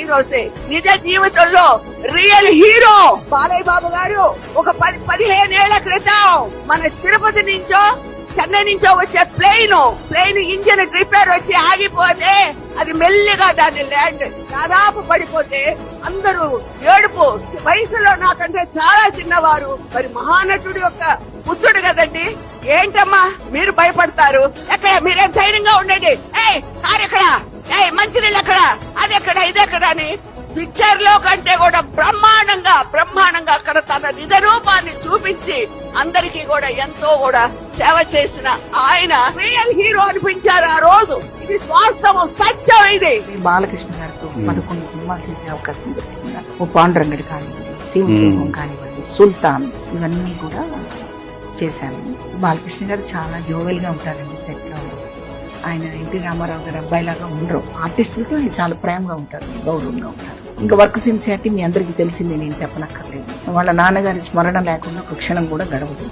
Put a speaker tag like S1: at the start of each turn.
S1: హీరోసే. నిజ జీవితంలో real hero Balayya Babu గారు ఒక 15 ఏళ్ల క్రితం మన తిరుపతి నుంచో చెన్నై నుంచో వచ్చే ప్లేన్ ఇంజిన్ రిపేర్ వచ్చి ఆగిపోతే అది మెల్లిగా దాని ల్యాండ్ దాదాపు పడిపోతే అందరూ ఏడుపు. వయసులో నాకంటే చాలా చిన్నవారు, మరి మహానటుడు యొక్క పుత్రుడు కదండి. ఏంటమ్మా మీరు భయపడతారు? ఎక్కడ మీరేం ధైర్యంగా ఉండేది? కారు ఎక్కడ, మంచినీళ్ళు ఎక్కడ, అది ఎక్కడ, ఇది ఎక్కడ అని పిక్చర్ లో కంటే కూడా బ్రహ్మాండంగా అక్కడ తన నిజ రూపాన్ని చూపించి అందరికీ కూడా ఎంతో కూడా సేవ చేసిన ఆయన రియల్ హీరో అనిపించారు ఆ రోజు. ఇది వాస్తవం, సత్యం. ఇది
S2: బాలకృష్ణ గారితో 11 సినిమాలు చేసే అవకాశం దొరికింది. ఓ పాండురంగడి కానివ్వండి, శివశోభం కానివ్వండి, సుల్తాన్, ఇవన్నీ కూడా చేశాను. బాలకృష్ణ గారు చాలా జోవెల్ గా ఉంటారండి సెట్ లో. ఆయన ఎన్టీ రామారావు గారు అబ్బాయిలాగా ఉండరు. ఆర్టిస్టులతో ఆయన చాలా ప్రేమగా ఉంటారు, గౌరవంగా ఉంటారు. ఇంకా వర్క్ సిన్సియారిటీ మీ అందరికీ తెలిసిందే, నేను చెప్పనక్కర్లేదు. వాళ్ళ నాన్నగారి స్మరణ లేకుండా ఒక క్షణం కూడా గడవదు.